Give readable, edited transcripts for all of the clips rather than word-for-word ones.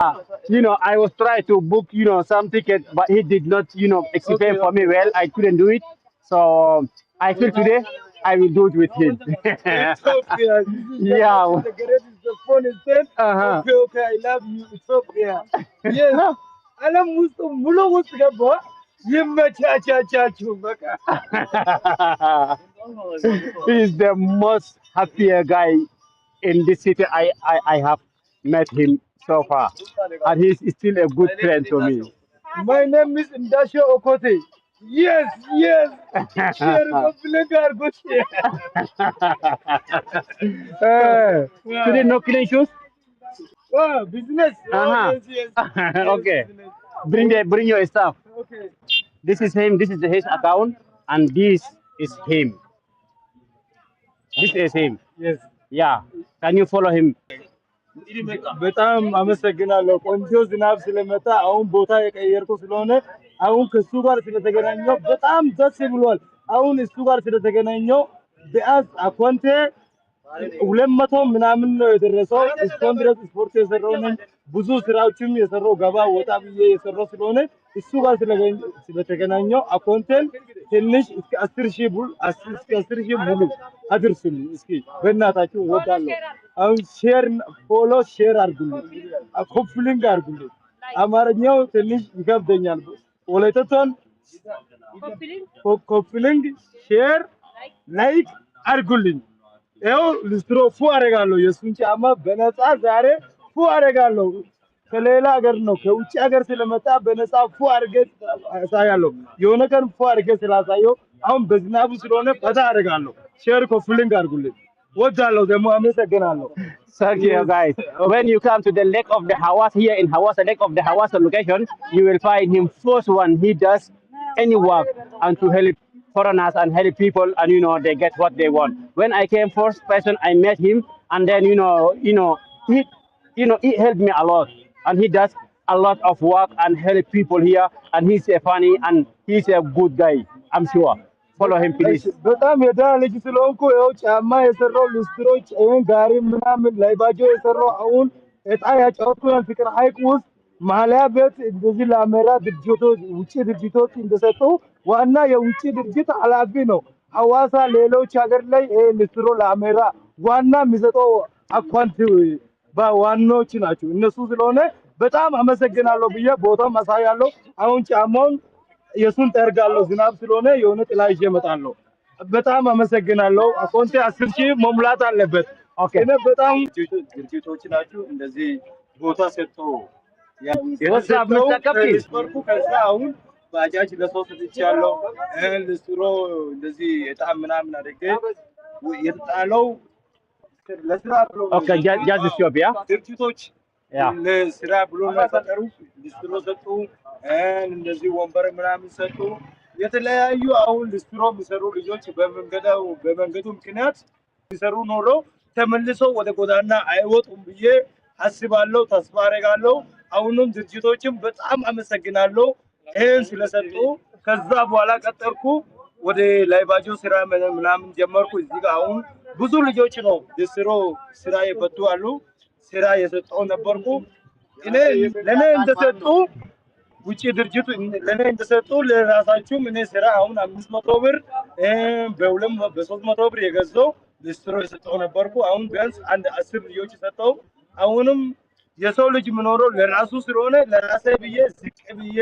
I was trying to book, some ticket, but he did not, explain for me well. I couldn't do it. So I feel today I will do it with him. Ethiopia. Yeah. The greatest, the phone is dead. Uh-huh. Okay, okay, I love you, Ethiopia. Yes. Alam musto mulo musto gabo. Yimma cha cha cha chu baka. He's the most happier guy in this city. I have met him so far. And he's still a good friend to me. My name is Ndasho Okote. Yes, yes. Share go flingar go share. Today no clean shoes? Oh, business. Oh, Uh-huh. yes, yes. Yes, Okay. business. Bring your stuff. Okay. This is him, this is his account, and this is him. This is him. Yes. Yeah. Can you follow him? በጣም አመሰግናለሁ። ቆንጆ ዝናብ ስለመጣ አሁን ቦታ የቀየርኩ ስለሆነ አሁን ከሱ ጋር ስለተገናኘው በጣም ደስ ብሏል። አሁን እሱ ጋር ስለተገናኘው ቢያንስ አኮንቴ 200 ምናምን ነው የደረሰው። እስካሁን ድረስ ስፖርት የሰራው ነኝ። ብዙ ስራዎችም የሰራው ገባ ወጣ ብዬ የሰራው ስለሆነ እሱ ጋር ስለተገናኘው አኮንቴን ትንሽ እስከ 10,000 ብር እስከ 10,000 ሙሉ አድርሱልኝ እስኪ በእናታችሁ ወዳለሁ። አሁን ሼር ፎሎ ሼር አድርጉልኝ፣ ኮፕሊንግ አድርጉልኝ። አማርኛው ትንሽ ይከብደኛል። ወለተቶን ኮፕሊንግ ሼር ላይክ አድርጉልኝ። ይኸው ልስትሮ ፉ አደርጋለሁ። የእሱን ጫማ በነፃ ዛሬ ፉ አደርጋለሁ። ከሌላ ሀገር ነው ከውጭ ሀገር ስለመጣ በነፃ ፉ አድርጌ አሳያለሁ። የሆነ ቀን ፉ አድርጌ ስላሳየው አሁን በዝናቡ ስለሆነ ፈታ አደርጋለሁ። ሼር ኮፕሊንግ አድርጉልኝ። ወዳለሁ ደግሞ አመሰግናለሁ። Thank you, guys. When you come to the Lake of the Hawas here in Hawassa, Lake of the Hawassa location, you will find him first one. He does any work and to help foreigners and help people, and they get what they want. When I came first person, I met him, and then he helped me a lot, and he does a lot of work and help people here, and he's a funny and he's a good guy. I'm sure. Follow him, please. በጣም የድሃ ልጅ ስለሆንኩ ይኸው ጫማ የሰራው ሊስትሮች ይሄን ጋሪ ምናምን ላይ ባጆ የሰራው አሁን እጣ ያጫወቱን ፍቅር ሐይቅ ውስጥ ማሊያ ቤት እንደዚህ ለአሜራ ድርጅቶች ውጭ ድርጅቶች እንደሰጡ ዋና የውጭ ድርጅት ኃላፊ ነው። ሐዋሳ ሌሎች ሀገር ላይ ይሄ ሊስትሮ ለአሜራ ዋና የሚሰጠው አኳንት በዋናዎች ናቸው እነሱ ስለሆነ በጣም አመሰግናለሁ ብዬ ቦታው ማሳያለሁ። አሁን ጫማውን የሱን ጠርጋለሁ ዝናብ ስለሆነ የሆነ ጥላ ይዤ እመጣለሁ። በጣም አመሰግናለሁ። አኮንቴ 10,000 መሙላት አለበት። ኦኬ እኔ በጣም ድርጅቶች ናችሁ እንደዚህ ቦታ ሰጥቶ WhatsApp መጠቀም please. ከዛ አሁን ባጃጅ ለሰው ሰጥቻለሁ። ለስትሮ እንደዚህ እጣን ምናምን አድርጌ የተጣለው ለስራ ብሎ Okay, just Ethiopia. ድርጅቶች Yeah. ለስራ ብሎ ማፈጠሩ ሊስትሮ ሰጡ፣ እንደዚህ ወንበር ምናምን ሰጡ። የተለያዩ አሁን ሊስትሮ የሚሰሩ ልጆች በመንገዱ ምክንያት ሲሰሩ ኖሮ ተመልሰው ወደ ጎዳና አይወጡም ብዬ አስባለሁ፣ ተስፋ አደርጋለሁ። አሁንም ድርጅቶችም በጣም አመሰግናለሁ ይሄን ስለሰጡ። ከዛ በኋላ ቀጠርኩ ወደ ላይባጆ ስራ ምናምን ጀመርኩ። እዚህ ጋር አሁን ብዙ ልጆች ነው ሊስትሮ ስራ የፈቱ አሉ። ስራ የሰጠው ነበርኩ እኔ ለኔ እንደሰጡ ውጪ ድርጅቱ ለኔ እንደሰጡ ለራሳችሁም እኔ ስራ አሁን 500 ብር በ300 ብር የገዛው ሊስትሮ የሰጠው ነበርኩ። አሁን ቢያንስ አንድ 10 ልጆች ሰጠው። አሁንም የሰው ልጅ ምኖረው ለራሱ ስለሆነ ለራሴ ብዬ ዝቅ ብዬ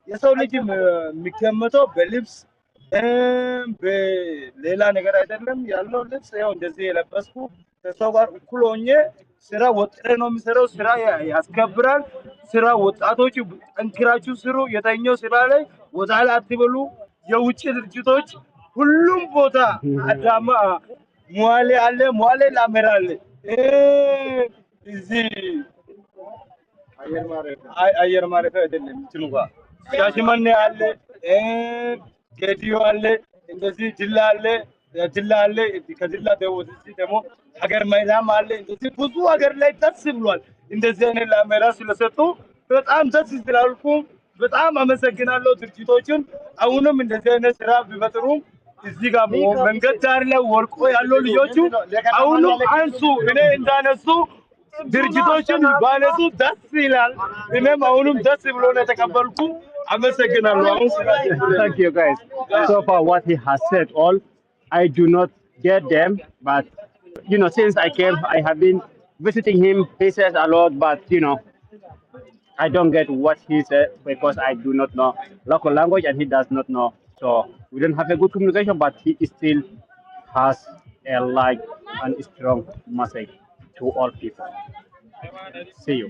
የሰው ልጅ የሚገመተው በልብስ በሌላ ነገር አይደለም። ያለው ልብስ ያው እንደዚህ የለበስኩ ከሰው ጋር እኩል ሆኜ ስራ ወጥረ ነው የሚሰራው። ስራ ያስከብራል። ስራ ወጣቶች ጠንክራችሁ ስሩ። የተኛው ስራ ላይ ወዳላ አትበሉ። የውጭ ድርጅቶች ሁሉም ቦታ አዳማ ሟሌ አለ፣ ሟሌ ላሜራ አለ፣ እዚህ አየር ማረፊያ አይደለም ትኑጋ ሻሽመኔ አለ፣ ጌዲዮ አለ፣ እንደዚህ ጅላ አለ፣ ጅላ አለ። ከጅላ ደግሞ ሀገር ማይዛም አለ። እንደዚህ ብዙ ሀገር ላይ ደስ ብሏል። እንደዚህ አይነት ላሜራ ስለሰጡ በጣም ደስ ስላልኩ በጣም አመሰግናለሁ ድርጅቶችን። አሁንም እንደዚህ አይነት ስራ ቢፈጥሩም እዚህ ጋር መንገድ ዳር ላይ ወርቆ ያለው ልጆቹ አሁንም አንሱ፣ እኔ እንዳነሱ ድርጅቶችን ባለሱ ደስ ይላል። እኔም አሁንም ደስ ብሎ ነው የተቀበልኩ። አመሰግናለሁ። አሁን Thank you, guys. So far, what he has said, all I do not get them, but since I came, I have been visiting him. He says a lot, but I don't get what he said because I do not know local language and he does not know. So we don't have a good communication, but he still has a light and strong message to all people. See you.